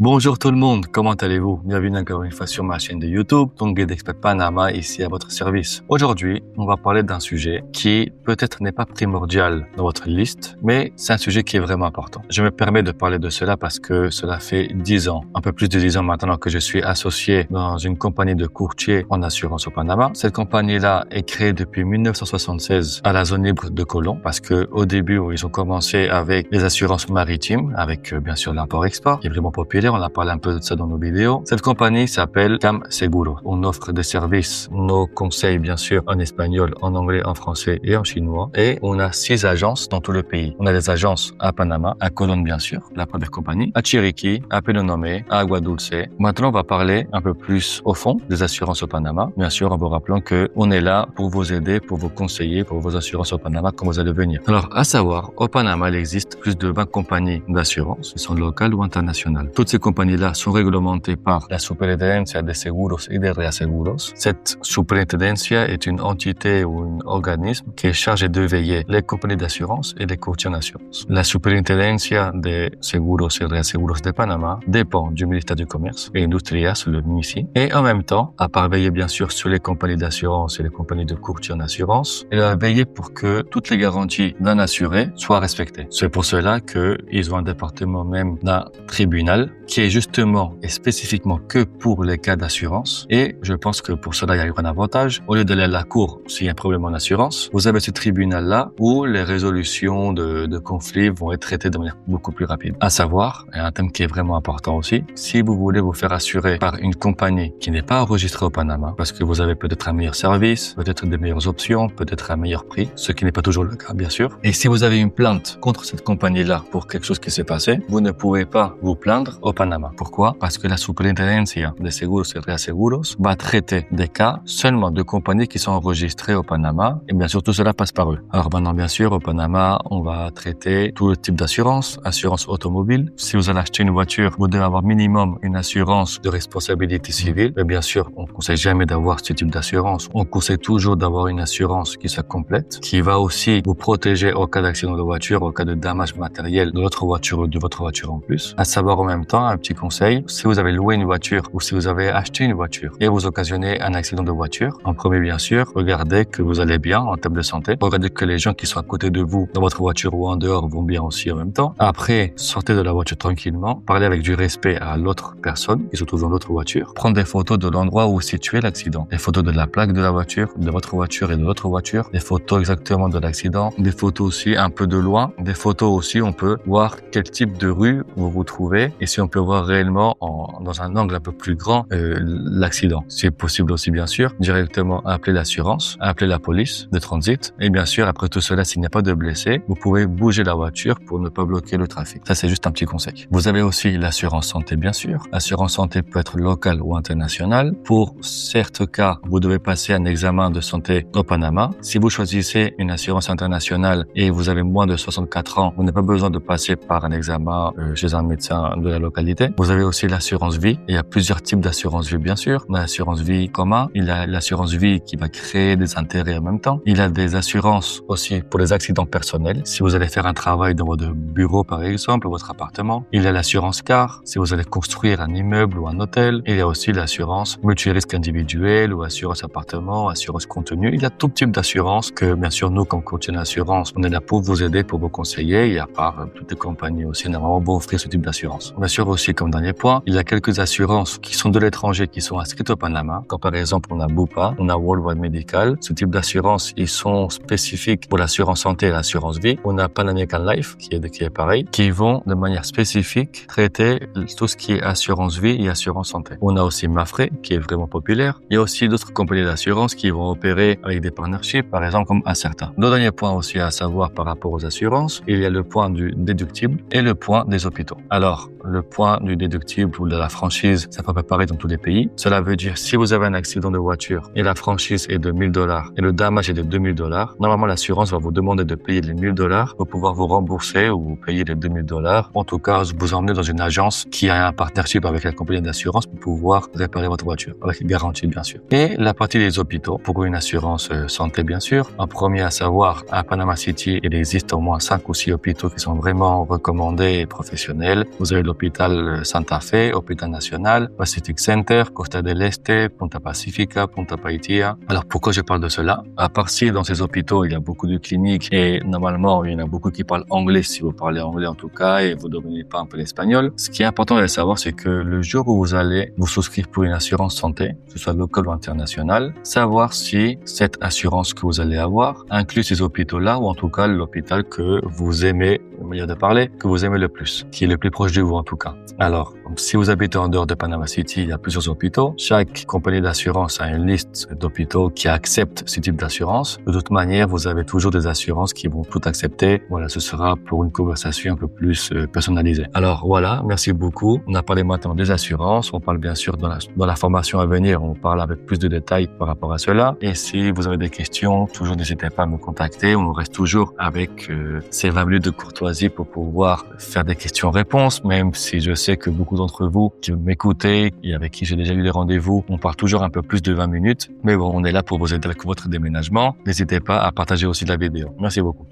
Bonjour tout le monde, comment allez-vous? Bienvenue encore une fois sur ma chaîne de YouTube, ton guide expert Panama ici à votre service. Aujourd'hui, on va parler d'un sujet qui peut-être n'est pas primordial dans votre liste, mais c'est un sujet qui est vraiment important. Je me permets de parler de cela parce que cela fait 10 ans, un peu plus de 10 ans maintenant que je suis associé dans une compagnie de courtier en assurance au Panama. Cette compagnie-là est créée depuis 1976 à la zone libre de Colón parce que au début, ils ont commencé avec les assurances maritimes, avec bien sûr l'import-export, qui est vraiment populaire. On a parlé un peu de ça dans nos vidéos. Cette compagnie s'appelle CAM Seguros. On offre des services, nos conseils bien sûr en espagnol, en anglais, en français et en chinois. Et on a 6 agences dans tout le pays. On a des agences à Panama, à Colón bien sûr, la première compagnie, à Chiriquí, à Pelonomé, à Agua Dulce. Maintenant, on va parler un peu plus au fond des assurances au Panama. Bien sûr, en vous rappelant que on est là pour vous aider, pour vous conseiller, pour vos assurances au Panama quand vous allez venir. Alors, à savoir, au Panama, il existe plus de 20 compagnies d'assurance, qui sont locales ou internationales. Toutes ces compagnies-là sont réglementées par la Superintendencia de Seguros y de Reaseguros. Cette superintendencia est une entité ou un organisme qui est chargé de veiller les compagnies d'assurance et les courtiers en assurance. La Superintendencia de Seguros y Reaseguros de Panama dépend du ministère du Commerce et Industrias, le MICI. Et en même temps, à part veiller bien sûr sur les compagnies d'assurance et les compagnies de courtiers en assurance, elle va veiller pour que toutes les garanties d'un assuré soient respectées. C'est pour cela qu'ils ont un département même d'un tribunal qui est justement et spécifiquement que pour les cas d'assurance. Et je pense que pour cela, il y a eu un avantage. Au lieu d'aller à la cour s'il y a un problème en assurance, vous avez ce tribunal-là où les résolutions de conflits vont être traitées de manière beaucoup plus rapide. À savoir, et un thème qui est vraiment important aussi, si vous voulez vous faire assurer par une compagnie qui n'est pas enregistrée au Panama, parce que vous avez peut-être un meilleur service, peut-être des meilleures options, peut-être un meilleur prix, ce qui n'est pas toujours le cas, bien sûr. Et si vous avez une plainte contre cette compagnie-là pour quelque chose qui s'est passé, vous ne pouvez pas vous plaindre au Panama. Pourquoi? Parce que la Superintendencia de Seguros y Reaseguros va traiter des cas seulement de compagnies qui sont enregistrées au Panama et bien sûr tout cela passe par eux. Alors maintenant bien sûr au Panama on va traiter tout le type d'assurance, assurance automobile. Si vous allez acheter une voiture, vous devez avoir minimum une assurance de responsabilité civile. Mais bien sûr on ne conseille jamais d'avoir ce type d'assurance. On conseille toujours d'avoir une assurance qui soit complète, qui va aussi vous protéger au cas d'accident de voiture, au cas de dommages matériels de votre voiture ou de votre voiture en plus. À savoir en même temps un petit conseil, si vous avez loué une voiture ou si vous avez acheté une voiture et vous occasionnez un accident de voiture, en premier bien sûr, regardez que vous allez bien en termes de santé, regardez que les gens qui sont à côté de vous dans votre voiture ou en dehors vont bien aussi en même temps. Après, sortez de la voiture tranquillement, parlez avec du respect à l'autre personne qui se trouve dans l'autre voiture, prenez des photos de l'endroit où est situé l'accident, des photos de la plaque de la voiture, de votre voiture et de l'autre voiture, des photos exactement de l'accident, des photos aussi un peu de loin, des photos aussi on peut voir quel type de rue vous vous trouvez et si on peut voir réellement dans un angle un peu plus grand l'accident. C'est possible aussi bien sûr directement appeler l'assurance, appeler la police de transit et bien sûr après tout cela s'il n'y a pas de blessés, vous pouvez bouger la voiture pour ne pas bloquer le trafic. Ça c'est juste un petit conseil. Vous avez aussi l'assurance santé bien sûr. L'assurance santé peut être locale ou internationale. Pour certains cas, vous devez passer un examen de santé au Panama. Si vous choisissez une assurance internationale et vous avez moins de 64 ans, vous n'avez pas besoin de passer par un examen chez un médecin de la localité. Vous avez aussi l'assurance vie. Il y a plusieurs types d'assurance vie, bien sûr. On a l'assurance vie commun. Il y a l'assurance vie qui va créer des intérêts en même temps. Il y a des assurances aussi pour les accidents personnels. Si vous allez faire un travail dans votre bureau, par exemple, votre appartement. Il y a l'assurance car. Si vous allez construire un immeuble ou un hôtel. Il y a aussi l'assurance multi-risque individuel ou assurance appartement, assurance contenu. Il y a tout type d'assurance que, bien sûr, nous, comme courtier d'assurance, on est là pour vous aider, pour vous conseiller. Et à part toutes les compagnies aussi, normalement, vont offrir ce type d'assurance. Bien sûr aussi, comme dernier point, il y a quelques assurances qui sont de l'étranger, qui sont inscrites au Panama. Comme par exemple, on a Bupa, on a Worldwide Medical. Ce type d'assurance, ils sont spécifiques pour l'assurance santé et l'assurance vie. On a Pan American Life, qui est pareil, qui vont de manière spécifique traiter tout ce qui est assurance vie et assurance santé. On a aussi Mafre, qui est vraiment populaire. Il y a aussi d'autres compagnies d'assurance qui vont opérer avec des partnerships, par exemple comme Acerta. Le dernier point aussi à savoir par rapport aux assurances, il y a le point du déductible et le point des hôpitaux. Alors, le point du déductible ou de la franchise, ça peut pas pareil dans tous les pays. Cela veut dire si vous avez un accident de voiture et la franchise est de $1000 et le dommage est de $2000, normalement l'assurance va vous demander de payer les $1000 pour pouvoir vous rembourser ou vous payer les $2000. En tout cas, vous emmenez dans une agence qui a un partnership avec la compagnie d'assurance pour pouvoir réparer votre voiture avec garantie bien sûr. Et la partie des hôpitaux pour une assurance santé bien sûr. En premier à savoir, à Panama City, il existe au moins 5 ou 6 hôpitaux qui sont vraiment recommandés et professionnels. Vous avez l'hôpital hôpital Santa Fe, hôpital national, Pacific Center, Costa del Este, Punta Pacifica, Punta Paitilla. Alors pourquoi je parle de cela? À part si dans ces hôpitaux, il y a beaucoup de cliniques et normalement, il y en a beaucoup qui parlent anglais, si vous parlez anglais en tout cas, et vous ne dominez pas un peu l'espagnol. Ce qui est important de savoir, c'est que le jour où vous allez vous souscrire pour une assurance santé, que ce soit locale ou internationale, savoir si cette assurance que vous allez avoir inclut ces hôpitaux-là, ou en tout cas l'hôpital que vous aimez, manière de parler, que vous aimez le plus, qui est le plus proche de vous en tout cas. Alors, si vous habitez en dehors de Panama City, il y a plusieurs hôpitaux. Chaque compagnie d'assurance a une liste d'hôpitaux qui acceptent ce type d'assurance. De toute manière, vous avez toujours des assurances qui vont tout accepter. Voilà, ce sera pour une conversation un peu plus personnalisée. Alors voilà, merci beaucoup. On a parlé maintenant des assurances. On parle bien sûr dans la formation à venir, on parle avec plus de détails par rapport à cela. Et si vous avez des questions, toujours n'hésitez pas à me contacter. On reste toujours avec ces 20 minutes de courtoisie pour pouvoir faire des questions-réponses, même si je sais que beaucoup d'entre vous qui m'écoutez et avec qui j'ai déjà eu des rendez-vous, on parle toujours un peu plus de 20 minutes. Mais bon, on est là pour vous aider avec votre déménagement. N'hésitez pas à partager aussi la vidéo. Merci beaucoup.